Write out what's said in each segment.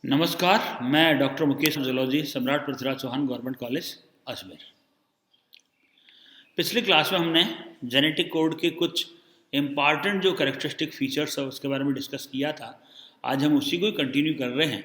नमस्कार, मैं doctor Mukesh zoology, सम्राट पृथ्वीराज चौहान गवर्नमेंट कॉलेज अजमेर। पिछली क्लास में हमने जेनेटिक कोड के कुछ इम्पॉर्टेंट जो कैरेक्टरिस्टिक फीचर्स है उसके बारे में डिस्कस किया था। आज हम उसी को ही कंटिन्यू कर रहे हैं।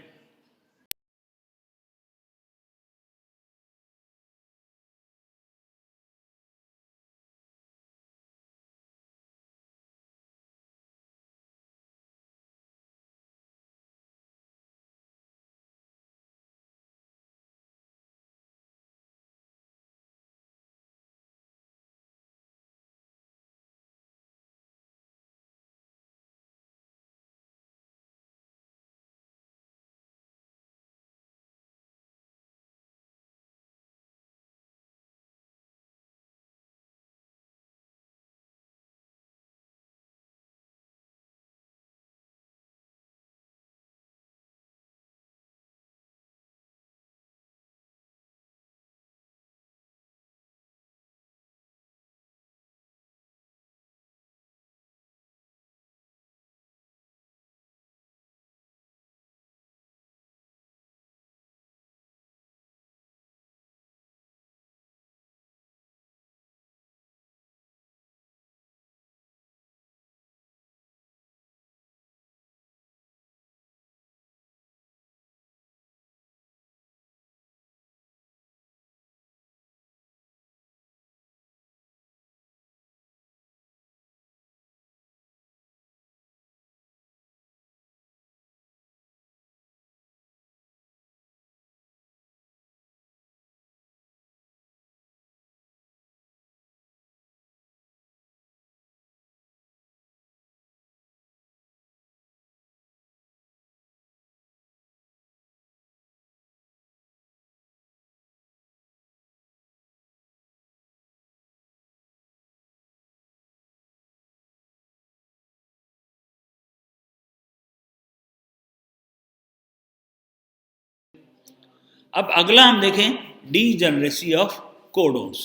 अब अगला हम देखें degeneracy of codons.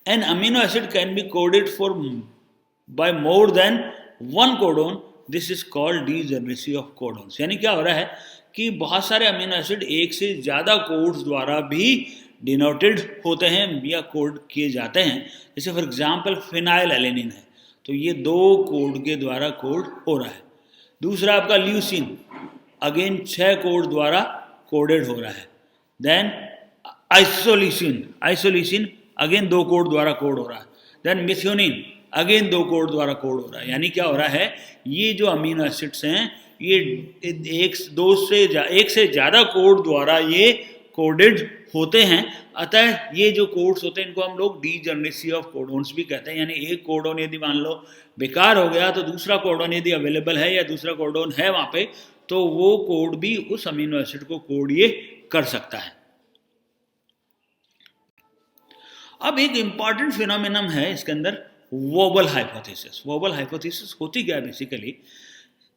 An amino acid can be coded for by more than one codon, this is called degeneracy of codons. यानी क्या हो रहा है कि बहुत सारे अमीनो एसिड एक से ज़्यादा कोड्स द्वारा भी डिनोटेड होते हैं या कोड किए जाते हैं। जैसे फॉर एग्जांपल फिनाइल एलेनिन है, तो ये 2 कोड के द्वारा कोड हो रहा है। दूसरा आपका ल्यूसिन, अगेन 6 कोड द्वारा कोडेड हो रहा है। देन आइसोलिसिन अगेन 2 कोड द्वारा कोड हो रहा है। देन मिथ्योनिन अगेन 2 कोड द्वारा कोड हो रहा है। यानी क्या हो रहा है, ये जो अमीनो एसिड्स हैं ये एक से ज़्यादा कोड द्वारा ये कोडेड होते हैं। अतः ये जो कोड्स होते हैं इनको हम लोग डीजेनरेसी ऑफ कोडोन्स भी कहते हैं। यानी एक कोडोन यदि मान लो बेकार हो गया तो दूसरा कोडोन यदि अवेलेबल है या दूसरा कोडोन है वहाँ पे, तो वो कोड भी उस अमीनो एसिड को कोड ये कर सकता है। अब एक इंपॉर्टेंट फिनोमिनम है इसके अंदर, वोबल हाइपोथेसिस। वोबल हाइपोथेसिस होती क्या है बेसिकली,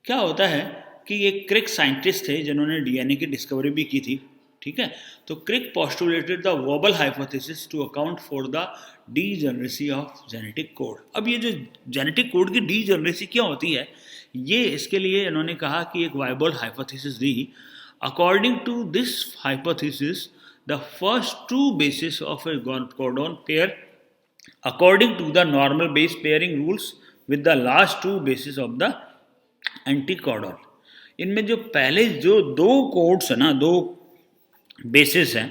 क्या होता है कि एक क्रिक साइंटिस्ट थे जिन्होंने डीएनए की डिस्कवरी भी की थी। ठीक है, तो Crick postulated the wobble hypothesis to account for the degeneracy of genetic code. अब ये जो जेनेटिक कोड की डीजेनरेसी क्या होती है, ये इसके लिए इन्होंने कहा कि एक वाइबल हाइपोथेसिस दी। According to this hypothesis the first 2 bases of a codon pair according to the normal base pairing rules with the last 2 bases of the anticodon. इनमें जो पहले जो 2 कोड्स है ना, 2 बेसिस हैं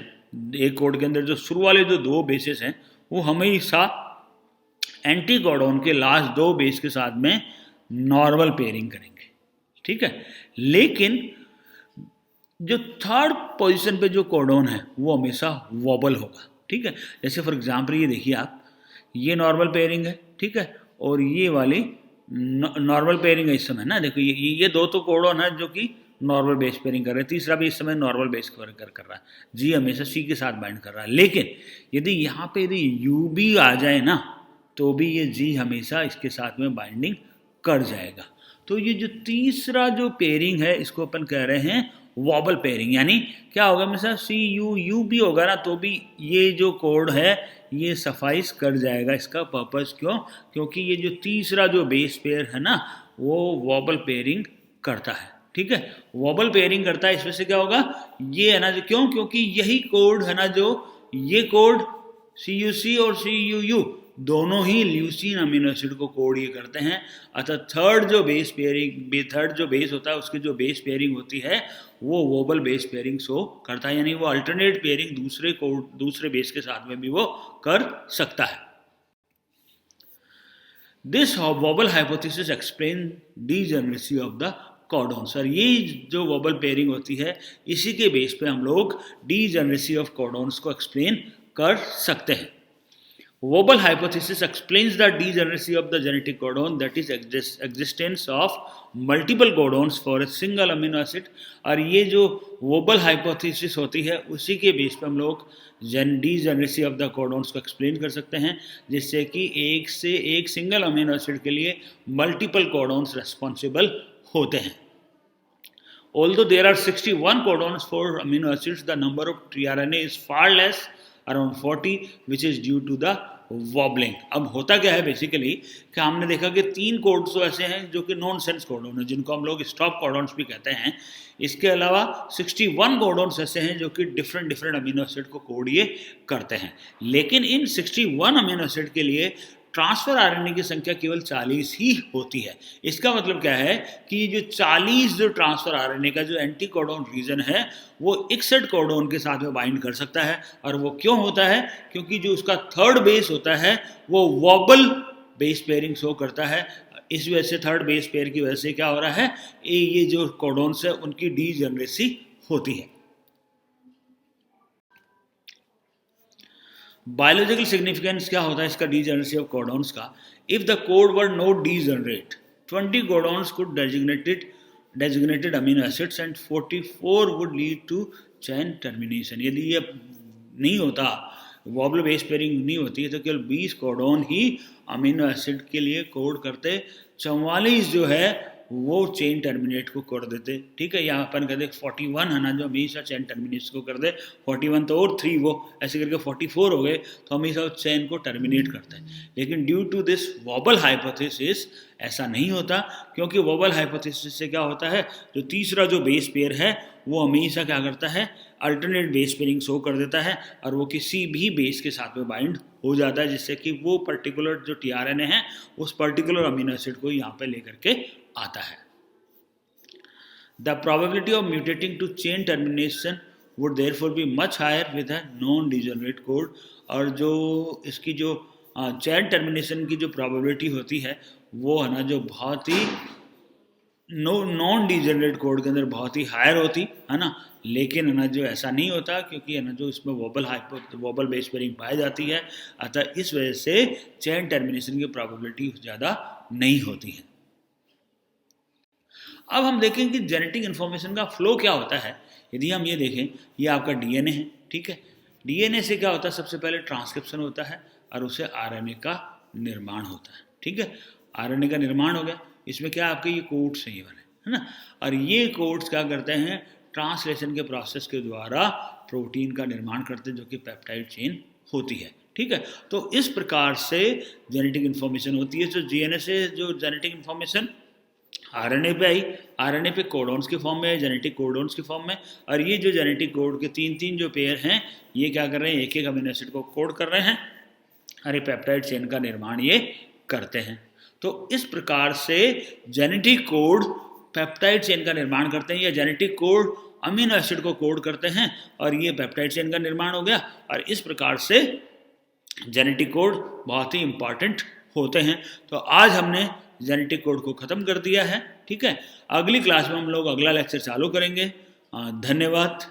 एक कोड के अंदर, जो शुरू वाले जो 2 बेसिस हैं वो हमेशा एंटीकोडॉन के लास्ट 2 बेस के साथ में नॉर्मल पेयरिंग करेंगे। ठीक है, लेकिन जो 3rd पोजीशन पे जो कोडोन है वो हमेशा वोबल होगा। ठीक है, जैसे फॉर एग्जांपल ये देखिए आप, ये नॉर्मल पेयरिंग है। ठीक है, और ये वाली नॉर्मल पेयरिंग है इस समय ना। देखो ये 2 तो कोडोन है जो कि नॉर्मल बेस पेयरिंग कर रहे हैं, तीसरा भी इस समय नॉर्मल बेस कर रहा है। जी हमेशा सी के साथ बाइंड कर रहा है, लेकिन यदि यहाँ पे यदि यू भी आ जाए ना तो भी ये जी हमेशा इसके साथ में बाइंडिंग कर जाएगा। तो ये जो तीसरा जो पेयरिंग है इसको अपन कह रहे हैं वॉबल पेयरिंग। यानी क्या होगा, हमेशा सी यू भी होगा ना तो भी ये जो कोड है ये सफाइस कर जाएगा। इसका पर्पस क्योंकि ये जो तीसरा जो बेस पेयर है ना वो वॉबल पेयरिंग करता है। ठीक है, वोबल पेयरिंग करता है। इसमें से क्या होगा, ये है ना जो, क्यों, क्योंकि यही कोड है ना जो, ये कोड CUC और CUU दोनों ही ल्यूसीन अमीनो एसिड को कोड ये करते हैं। अतः थर्ड जो बेस होता है, उसकी जो बेस पेयरिंग होती है वो वोबल बेस पेयरिंग शो करता है, यानी वो अल्टरनेट पेयरिंग दूसरे बेस के साथ में भी वो कर सकता है। This wobble hypothesis explain degeneracy of the codons. और ये जो वोबल पेयरिंग होती है, इसी के बेस पे हम लोग डीजेनरेसी ऑफ कोडॉन्स को एक्सप्लेन कर सकते हैं। Wobble hypothesis explains the degeneracy of the genetic codon, that is existence of multiple codons for a single amino acid। और ये जो Wobble hypothesis होती है, उसी के बेस पर हम लोग degeneracy of the codons को एक्सप्लेन कर सकते हैं, जिससे कि एक से एक सिंगल अमीनो एसिड के लिए मल्टीपल codons रेस्पॉन्सिबल होते हैं। Although there are 61 codons for amino acids, the number of tRNA is far less, around 40, which is due to the wobbling. अब होता क्या है बेसिकली कि हमने देखा कि 3 कोड्स तो ऐसे हैं जो कि नॉन सेंस कोडॉन है, जिनको हम लोग स्टॉप कोडॉन्स भी कहते हैं। इसके अलावा 61 कोडॉन्स ऐसे हैं जो कि डिफरेंट अमीनो एसिड को कोड ये करते हैं। लेकिन इन 61 अमीनो एसिड के लिए ट्रांसफर आरएनए की संख्या केवल 40 ही होती है। इसका मतलब क्या है कि जो 40 जो ट्रांसफर आरएनए का जो एंटी कोडॉन रीजन है, वो इक्सेड कोडॉन के साथ में बाइंड कर सकता है। और वो क्यों होता है, क्योंकि जो उसका थर्ड बेस होता है वो वॉबल बेस पेयरिंग शो करता है। इस वजह से थर्ड बेस पेयर की वजह से क्या हो रहा है, ये जो कोडॉन्स है उनकी डीजेनरेसी होती है। बायोलॉजिकल सिग्निफिकेंस क्या होता है इसका डीजेनरेसी ऑफ कोडॉन्स का। If the code were not degenerate, 20 codons could designated amino acids and 44 would lead to chain termination। यदि ये नहीं होता, वॉबल बेस पेयरिंग नहीं होती, तो केवल 20 कोडॉन ही अमीनो एसिड के लिए कोड करते, 44 जो है वो चेन टर्मिनेट को कर देते। ठीक है, यहाँ अपन कहते 41 है ना जो हमेशा चेन टर्मिनेट को कर दे, 41 तो और 3 वो ऐसे करके 44 हो गए, तो हमेशा चेन को टर्मिनेट करते हैं। लेकिन due to this wobble hypothesis ऐसा नहीं होता, क्योंकि वॉबल हाइपोथेसिस से क्या होता है, जो तीसरा जो बेस पेयर है वो हमेशा क्या करता है, अल्टरनेट बेस पेयरिंग शो कर देता है, और वो किसी भी बेस के साथ में बाइंड हो जाता है, जिससे कि वो पर्टिकुलर जो टीआरएनए है उस पर्टिकुलर अमीनो एसिड को यहाँ पे लेकर के आता है। The probability of mutating to chain termination would therefore be much higher with a non degenerate code. और जो इसकी जो चेन टर्मिनेशन की जो प्रोबेबिलिटी होती है वो है ना जो बहुत ही नॉन डीजेनरेट कोड के अंदर बहुत ही हायर होती है ना। लेकिन है ना जो ऐसा नहीं होता, क्योंकि है ना जो इसमें वोबल बेस पेयरिंग पाई जाती है, अतः इस वजह से चेन टर्मिनेशन की प्रोबेबिलिटी ज़्यादा नहीं होती है। अब हम देखें कि जेनेटिक इन्फॉर्मेशन का फ्लो क्या होता है। यदि हम ये देखें, ये आपका डीएनए है, ठीक है। डीएनए से क्या होता है, सबसे पहले ट्रांसक्रिप्शन होता है और उससे आरएनए का निर्माण होता है, ठीक है। आरएनए का निर्माण हो गया, इसमें क्या आपके ये कोड्स हैं, ये वाले है ना, और ये कोड्स क्या करते हैं, ट्रांसलेशन के प्रोसेस के द्वारा प्रोटीन का निर्माण करते हैं, जो कि पेप्टाइड चेन होती है, ठीक है। तो इस प्रकार से जेनेटिक इन्फॉर्मेशन होती है। तो डीएनए से जो जेनेटिक इन्फॉर्मेशन आरएनए पे आई, आरएनए पे कोडॉन्स के फॉर्म में, जेनेटिक कोडॉन्स के फॉर्म में, और ये जो जेनेटिक कोड के 3 जो पेयर हैं, ये क्या कर रहे हैं, एक अमीनो एसिड को कोड कर रहे हैं, और ये पेप्टाइड चेन का निर्माण ये करते हैं। तो इस प्रकार से जेनेटिक कोड पेप्टाइड चेन का निर्माण करते हैं, या जेनेटिक कोड अमीनो एसिड को कोड करते हैं, और ये पेप्टाइड चेन का निर्माण हो गया। और इस प्रकार से जेनेटिक कोड बहुत ही इंपॉर्टेंट होते हैं। तो आज हमने जेनेटिक कोड को ख़त्म कर दिया है, ठीक है। अगली क्लास में हम लोग अगला लेक्चर चालू करेंगे। धन्यवाद।